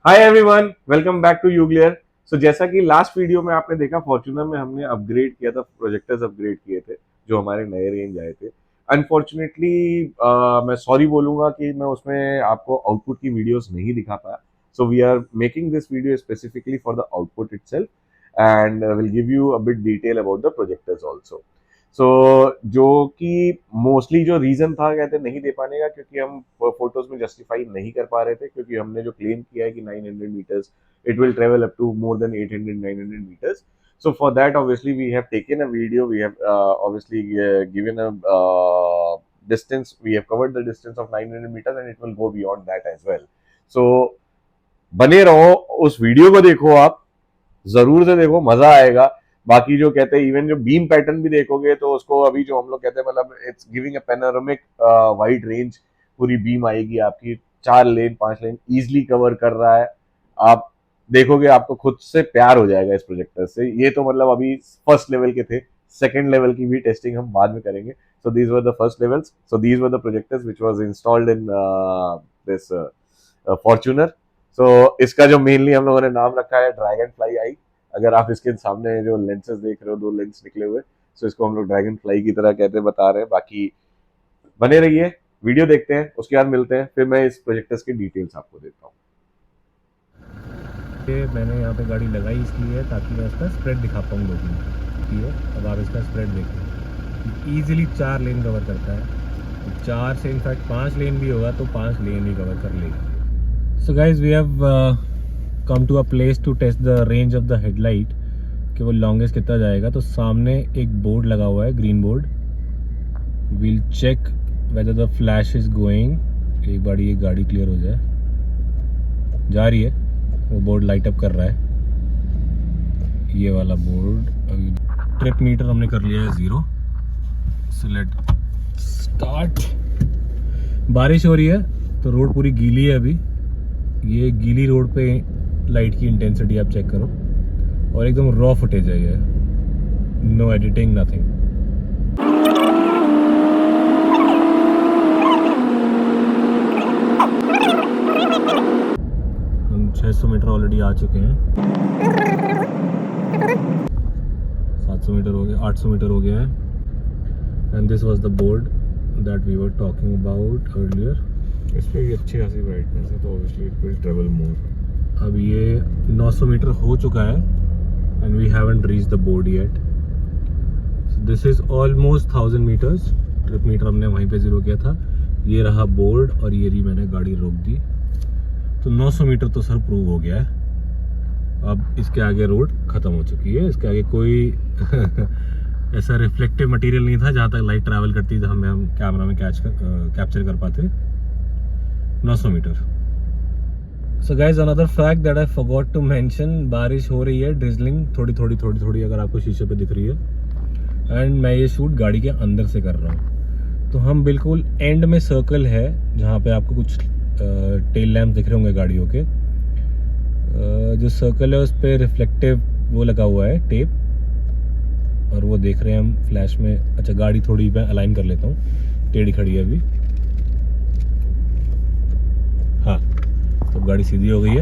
Hi everyone, welcome back to यूग्लियर। So जैसा कि लास्ट वीडियो में आपने देखा, फॉर्च्यूनर में हमने अपग्रेड किया था, प्रोजेक्टर्स अपग्रेड किए थे जो हमारे नए रेंज आए थे। अनफॉर्चुनेटली मैं सॉरी बोलूंगा कि मैं उसमें आपको आउटपुट की वीडियोस नहीं दिखा पाया। So we are making this video specifically for the output itself and will give you a bit detail about the projectors also. So जो कि मोस्टली जो रीजन था कहते नहीं दे पाने का, क्योंकि हम फोटोज में जस्टिफाई नहीं कर पा रहे थे, क्योंकि हमने जो क्लेम किया है कि 900 metres it will travel up to more than 800 900 meters. So for that, obviously we have taken a video, we have obviously given a distance, we have covered the distance of 900 meters and it will go beyond that as well. So बने रहो, उस video को देखो, आप जरूर से देखो, मजा आएगा। बाकी जो कहते हैं इवन जो बीम पैटर्न भी देखोगे तो उसको अभी जो हम लोग कहते हैं, मतलब it's giving a panoramic wide range, पूरी बीम आएगी आपकी, 4 लेन 5 लेन इजिली कवर कर रहा है। आप देखोगे, आपको खुद से प्यार हो जाएगा इस प्रोजेक्टर से। ये तो मतलब अभी फर्स्ट लेवल के थे, सेकंड लेवल की भी टेस्टिंग हम बाद में करेंगे। So these were the first levels, so these were the projectors which was installed in this Fortuner. So इसका जो मेनली हम लोगों ने नाम रखा है ड्रैगन फ्लाई आई। अगर आप इसके सामने जो लेंसेज देख रहे हो, 2 लेंस निकले हुए, सो इसको हम लोग ड्रैगन फ्लाई की तरह कहते बता रहे हैं। बाकी बने रहिए, वीडियो देखते हैं, उसके बाद मिलते हैं, फिर मैं इस प्रोजेक्टर्स की डिटेल्स आपको देता हूँ। मैंने यहाँ पे गाड़ी लगाई इसलिए ताकि मैं इसका स्प्रेड दिखा पाऊँ लोगों को। ठीक है, अब आप इसका स्प्रेड देखें, ईजिली 4 लेन कवर करता है। 4 से इनफैक्ट 5 लेन भी होगा तो 5 लेन ही कवर कर लेगा। So guys we have come to a place to test the range of the headlight कि वो लॉन्गेस्ट कितना जाएगा। तो सामने एक बोर्ड लगा हुआ है, green board. We'll check whether the flash is going. एक बार ये गाड़ी क्लियर हो जाए, जा रही है, वो बोर्ड लाइट अप कर रहा है, ये वाला बोर्ड। अभी ट्रिप मीटर हमने कर लिया है 0। So let start. बारिश हो रही है तो रोड पूरी गीली है अभी। ये गीली रोड पे लाइट की इंटेंसिटी आप चेक करो, और एकदम रॉ फुटेज है ये, no editing, nothing. 600 metre already आ चुके हैं, 700 मीटर हो गया, 800 मीटर हो गया है। And this was the board that we were talking about earlier. इस पे भी अच्छी खासी ब्राइटनेस है, तो obviously it will travel more. अब ये 900 मीटर हो चुका है and we haven't reach the board yet. This is almost 1000 metres. Trip metre हमने वहीं पे 0 किया था। ये रहा बोर्ड और ये रही मैंने गाड़ी रोक दी। तो 900 मीटर तो सर प्रूव हो गया है। अब इसके आगे रोड ख़त्म हो चुकी है। इसके आगे कोई ऐसा रिफ्लेक्टिव मटेरियल नहीं था जहाँ तक लाइट ट्रैवल करती थी, हम कैमरा में कैप्चर कर पाते। 900 metre. So guys, another fact that I forgot to mention, बारिश हो रही है, ड्रिजलिंग थोड़ी थोड़ी अगर आपको शीशे पे दिख रही है। एंड मैं ये शूट गाड़ी के अंदर से कर रहा हूँ। तो हम बिल्कुल एंड में सर्कल है जहाँ पे आपको कुछ टेल लैम्प दिख रहे होंगे गाड़ियों के। जो सर्कल है उस पर रिफ्लेक्टिव वो लगा हुआ है, टेप, और वो देख रहे हैं हम फ्लैश में। अच्छा, गाड़ी थोड़ी मैं अलाइन कर लेता हूँ, टेढ़ी खड़ी है अभी। हाँ, तो गाड़ी सीधी हो गई है।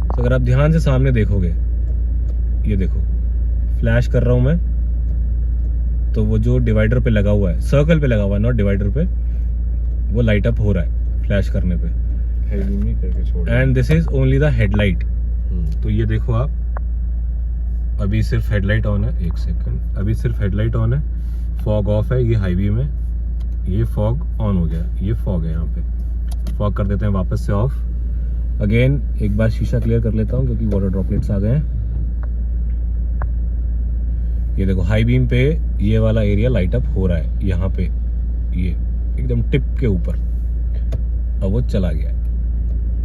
तो अगर आप ध्यान से सामने देखोगे, ये देखो, फ्लैश कर रहा हूँ मैं, तो वो जो डिवाइडर पे लगा हुआ है, सर्कल पे लगा हुआ है, नॉट डिवाइडर पे, वो लाइट अप हो रहा है फ्लैश करने पे। And this is only the headlight. तो ये देखो आप, अभी सिर्फ हेडलाइट ऑन है। एक सेकंड, अभी सिर्फ हेडलाइट ऑन है, फॉग ऑफ है। ये हाईवे में, ये फॉग ऑन हो गया, ये फॉग है। यहाँ पे फॉग कर देते हैं वापस से ऑफ। अगेन एक बार शीशा क्लियर कर लेता हूँ क्योंकि वाटर ड्रॉपलेट्स आ गए हैं। ये देखो, हाई बीम पे ये वाला एरिया लाइट अप हो रहा है, यहाँ पे ये एकदम टिप के ऊपर। अब वो चला गया,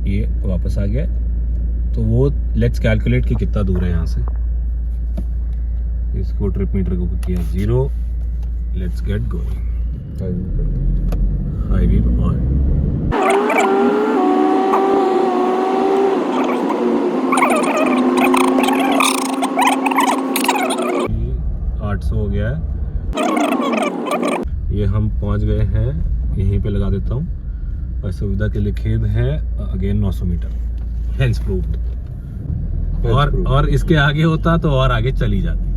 ये वापस आ गया। तो वो लेट्स कैलकुलेट कि कितना दूर है यहाँ से। इसको ट्रिप मीटर को किया 0। Let's get going. High beam on. हो गया है, ये हम पहुंच गए हैं। यहीं पे लगा देता हूँ और सुविधा के लिए खेद है। Again 900 metre hence proved. और इसके आगे होता तो और आगे चली जाती।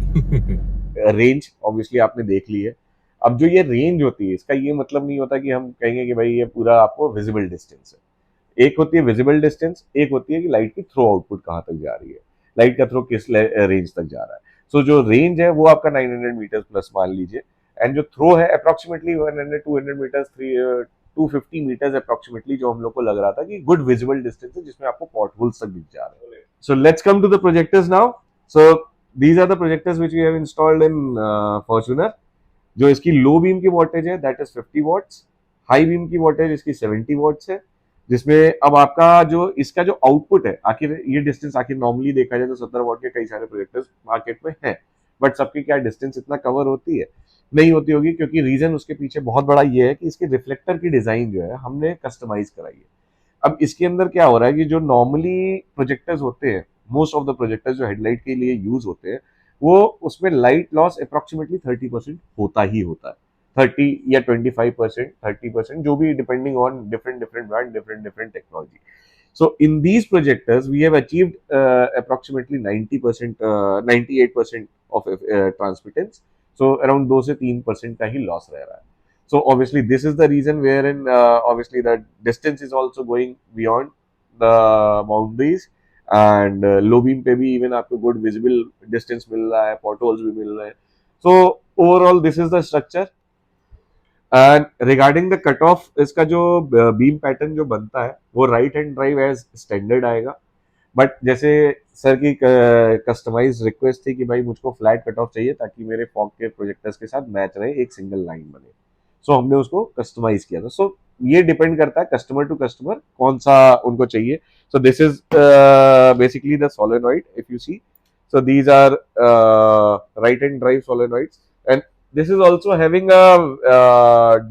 रेंज ऑब्वियसली आपने देख ली है। अब जो ये रेंज होती है, इसका ये मतलब नहीं होता कि हम कहेंगे कि भाई ये पूरा आपको विजिबल डिस्टेंस है। एक होती है विजिबल डिस्टेंस, एक होती है कि लाइट की थ्रो आउटपुट कहाँ तक जा रही है, लाइट का थ्रो किस रेंज तक जा रहा है। सो जो रेंज है वो आपका 900 मीटर प्लस मान लीजिए, एंड जो थ्रो है अप्रोक्सीमेटली 100 200 मीटर्स 250 मीटर्स अप्रोक्सीमेटली, जो हम लोग को लग रहा था कि गुड विजिबल डिस्टेंस है, जिसमें आपको पॉट होल्स तक दिख जा रहे हैं। So let's come to the projectors now. So these are the projectors which we have installed in Fortuner। जो इसकी लो बीम की वोल्टेज है that is 50 watts, high beam की वोल्टेज इसकी 70 वॉट्स है, जिसमें अब आपका जो इसका जो आउटपुट है, आखिर ये डिस्टेंस आखिर नॉर्मली देखा जाए तो 70 वॉट के कई सारे प्रोजेक्टर्स मार्केट में हैं, बट सबकी क्या डिस्टेंस इतना कवर होती है, नहीं होती होगी, क्योंकि रीजन उसके पीछे बहुत बड़ा ये है कि इसके रिफ्लेक्टर की डिजाइन जो है हमने कस्टमाइज कराई है। अब इसके अंदर क्या हो रहा है कि जो नॉर्मली प्रोजेक्टर्स होते हैं, मोस्ट ऑफ द प्रोजेक्टर्स जो हेडलाइट के लिए यूज होते हैं, वो उसमें लाइट लॉस अप्रोक्सीमेटली 30% होता ही होता है। 30 या 25%, 30%, जो भी depending on different different brand, different different technology. So in these projectors, we have achieved approximately 90%, 98% of transmittance. So around 2 से 3% का ही loss रह रहा है। So obviously this is the reason wherein obviously the distance is also going beyond the boundaries, and low beam पे भी even आपको good visible distance मिल रहा है, potholes भी मिल रहे हैं। So overall this is the structure। And regarding the cut off, इसका जो बीम पैटर्न जो बनता है वो right hand drive as standard आएगा, बट जैसे सर की कस्टमाइज रिक्वेस्ट थी कि भाई मुझको फ्लैट कट ऑफ चाहिए ताकि मेरे फॉग के प्रोजेक्टर्स के साथ मैच रहे, एक सिंगल लाइन बने। सो हमने उसको कस्टमाइज किया था। सो ये डिपेंड करता है कस्टमर टू कस्टमर कौन सा उनको चाहिए। So this is basically the solenoid if you see. So these are right hand drive solenoids, and this is also having a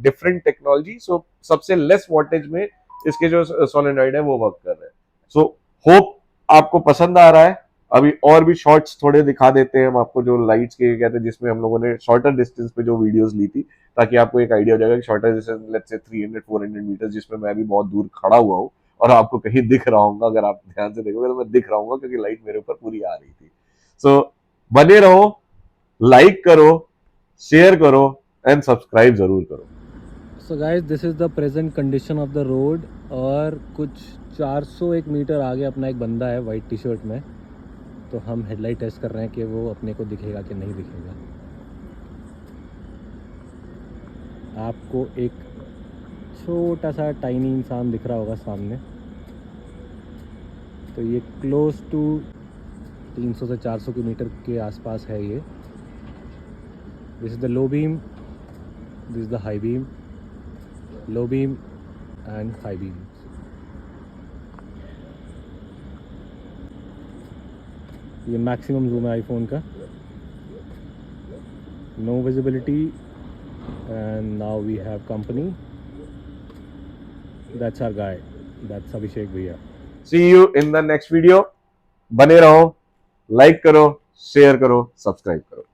different technology। so सबसे less wattage में इसके जो solenoid है वो वर्क कर रहे हैं। so hope आपको पसंद आ रहा है। अभी और भी शॉर्ट्स थोड़े दिखा देते हैं हम आपको, जो लाइट्स के कहते हैं, जिसमें हम लोगों ने शॉर्टर डिस्टेंस पे जो वीडियोस ली थी, ताकि आपको एक आइडिया हो जाएगा कि shorter distance let's say 300-400 metre, जिसमें मैं अभी बहुत दूर खड़ा हुआ हूँ और आपको कहीं दिख रहा हूँ, अगर आप ध्यान से देखोगे तो मैं दिख रहा हूँ क्योंकि लाइट मेरे ऊपर पूरी आ रही थी। सो बने रहो, लाइक करो, शेयर करो एंड सब्सक्राइब जरूर करो। So guys, this is the present condition of the road. और कुछ 401 मीटर आगे अपना एक बंदा है वाइट टी शर्ट में, तो हम हेडलाइट टेस्ट कर रहे हैं कि वो अपने को दिखेगा कि नहीं दिखेगा। आपको एक छोटा सा टाइनी इंसान दिख रहा होगा सामने, तो ये क्लोज टू 300 से 400 मीटर के आसपास है ये। This is the low beam, this is the high beam, low beam and high beam। ये मैक्सिमम जूम है आईफोन का। No visibility, and now we have company. That's our guy, that's Abhishek भैया। See you in the next video। बने रहो, like करो, share करो, subscribe करो।